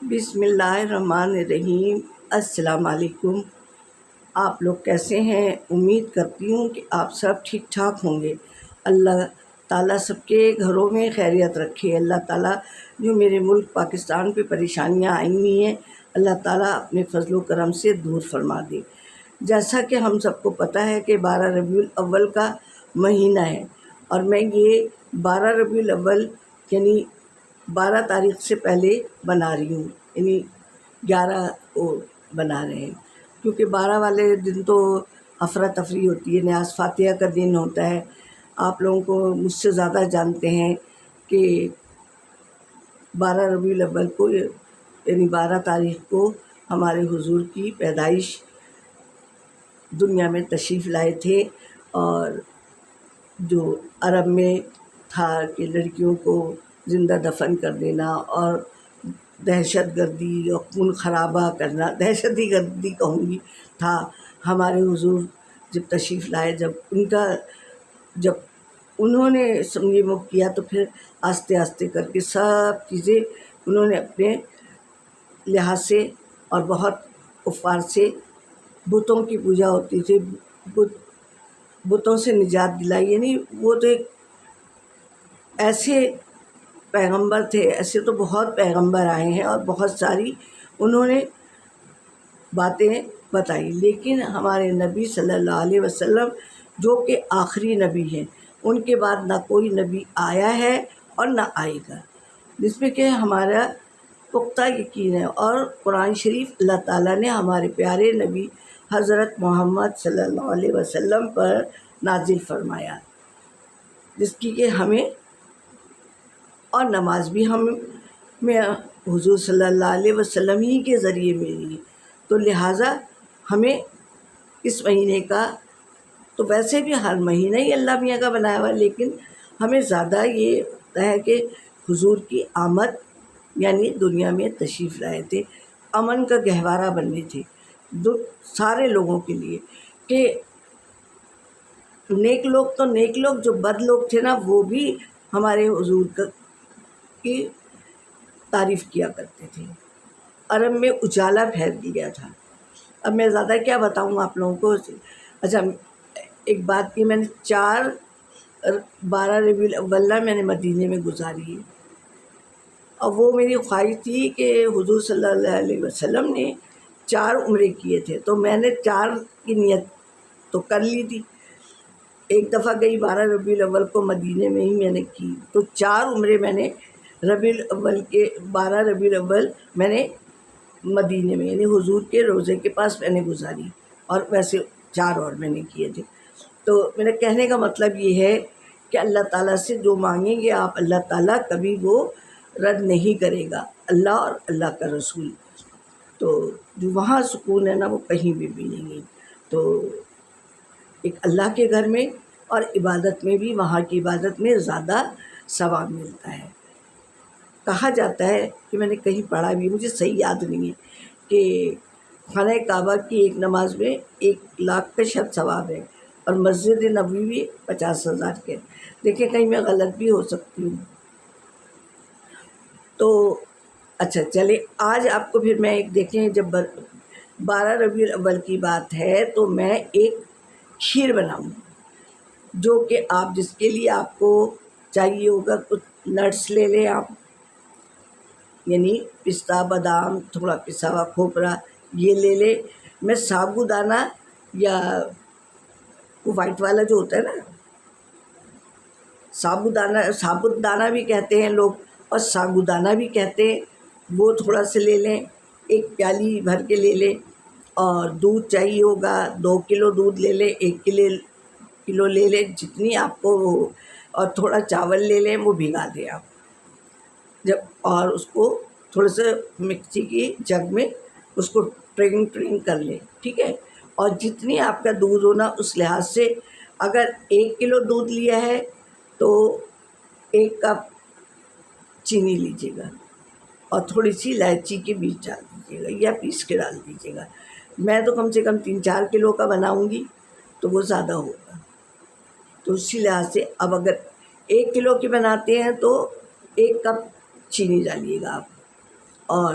بسم اللہ الرحمن الرحیم۔ السلام علیکم۔ آپ لوگ کیسے ہیں؟ امید کرتی ہوں کہ آپ سب ٹھیک ٹھاک ہوں گے۔ اللہ تعالیٰ سب کے گھروں میں خیریت رکھے۔ اللہ تعالیٰ جو میرے ملک پاکستان پہ پریشانیاں آئی ہوئی ہیں، اللہ تعالیٰ اپنے فضل و کرم سے دور فرما دے۔ جیسا کہ ہم سب کو پتہ ہے کہ 12 ربیع الاول کا مہینہ ہے، اور میں یہ 12 ربیع الاول یعنی 12 تاریخ سے پہلے بنا رہی ہوں، یعنی 11 کو بنا رہے ہیں، کیونکہ 12 والے دن تو افراتفری ہوتی ہے، نیاز فاتحہ کا دن ہوتا ہے۔ آپ لوگوں کو مجھ سے زیادہ جانتے ہیں کہ 12 ربیع الاول کو یعنی 12 تاریخ کو ہمارے حضور کی پیدائش دنیا میں تشریف لائے تھے، اور جو عرب میں تھا کہ لڑکیوں کو زندہ دفن کر دینا اور دہشت گردی اور خون خرابہ کرنا، دہشت گردی کہوں گی، تھا۔ ہمارے حضور جب تشریف لائے، جب انہوں نے یہ وہ کیا، تو پھر آہستہ آہستہ کر کے سب چیزیں انہوں نے اپنے لحاظ سے اور بہت کفار سے، بتوں کی پوجا ہوتی تھی، بتوں سے نجات دلائی۔ یعنی وہ تو ایک ایسے پیغمبر تھے، ایسے تو بہت پیغمبر آئے ہیں اور بہت ساری انہوں نے باتیں بتائی، لیکن ہمارے نبی صلی اللہ علیہ وسلم جو کہ آخری نبی ہیں، ان کے بعد نہ کوئی نبی آیا ہے اور نہ آئے گا، جس میں کہ ہمارا پختہ یقین ہے۔ اور قرآن شریف اللہ تعالیٰ نے ہمارے پیارے نبی حضرت محمد صلی اللہ علیہ وسلم پر نازل فرمایا، جس کی کہ ہمیں، اور نماز بھی میں حضور صلی اللہ علیہ وسلم ہی کے ذریعے ملی، تو لہٰذا ہمیں اس مہینے کا، تو ویسے بھی ہر مہینہ ہی اللہ میاں کا بنایا ہوا، لیکن ہمیں زیادہ یہ ہوتا ہے کہ حضور کی آمد یعنی دنیا میں تشریف لائے تھے، امن کا گہوارہ بننے تھے سارے لوگوں کے لیے، کہ نیک لوگ تو نیک لوگ، جو بد لوگ تھے نا، وہ بھی ہمارے حضور کی تعریف کیا کرتے تھے۔ عرب میں اجالا پھیل گیا تھا۔ اب میں زیادہ کیا بتاؤں آپ لوگوں کو۔ اچھا، ایک بات کی، میں نے 12 ربیع الاول میں نے مدینے میں گزاری ہے، اور وہ میری خواہش تھی کہ حضور صلی اللہ علیہ وسلم نے 4 عمرے کیے تھے، تو میں نے 4 کی نیت تو کر لی تھی۔ ایک دفعہ گئی 12 ربیع الاول کو مدینے میں ہی میں نے کی، تو 4 عمرے میں نے 12 ربیع الاول میں نے مدینے میں یعنی حضور کے روضے کے پاس میں نے گزاری، اور ویسے 4 اور میں نے کیے تھے۔ تو میرے کہنے کا مطلب یہ ہے کہ اللہ تعالیٰ سے جو مانگیں گے آپ، اللہ تعالیٰ کبھی وہ رد نہیں کرے گا، اللہ اور اللہ کا رسول، تو جو وہاں سکون ہے نا، وہ کہیں بھی نہیں ہے۔ تو ایک اللہ کے گھر میں اور عبادت میں بھی، وہاں کی عبادت میں زیادہ ثواب ملتا ہے۔ کہا جاتا ہے کہ میں نے کہیں پڑھا بھی، مجھے صحیح یاد نہیں ہے، کہ خانہ کعبہ کی ایک نماز میں 1,00,000 کا شاید ثواب ہے، اور مسجد نبوی بھی 50,000 کے۔ دیکھیں کہیں میں غلط بھی ہو سکتی ہوں۔ تو اچھا چلے، آج آپ کو پھر میں ایک دیکھیں، جب 12 ربیع الاول کی بات ہے، تو میں ایک کھیر بناؤں، جو کہ آپ، جس کے لیے آپ کو چاہیے ہوگا کچھ نٹس لے لیں آپ، یعنی پستہ، بادام، تھوڑا پسا ہوا کھوپرا، یہ لے لے۔ میں سابودانہ، یا وہ وائٹ والا جو ہوتا ہے نا، ثابت دانہ بھی کہتے ہیں لوگ، اور ساگودانہ بھی کہتے ہیں، وہ تھوڑا سا لے لیں، 1 پیالی بھر کے لے لیں۔ اور دودھ چاہیے ہوگا، 2 کلو دودھ لے لیں، 1 کلو لے لیں، جتنی آپ کو ہو، اور تھوڑا چاول لے لیں، وہ بھگا دیں آپ اور اس کو تھوڑا سا مکسی کی جگ میں اس کو ٹرینگ کر لیں، ٹھیک ہے۔ اور جتنی آپ کا دودھ ہونا اس لحاظ سے، اگر 1 کلو دودھ لیا ہے تو 1 کپ چینی لیجیے گا، اور تھوڑی سی الائچی کے بیج ڈال دیجیے گا، یا پیس کے ڈال دیجیے گا۔ میں تو کم سے کم 3-4 کلو کا بناؤں گی، تو وہ زیادہ ہوگا، تو اسی لحاظ سے اب اگر 1 کلو کی بناتے ہیں تو 1 کپ چینی ڈالیے گا آپ، اور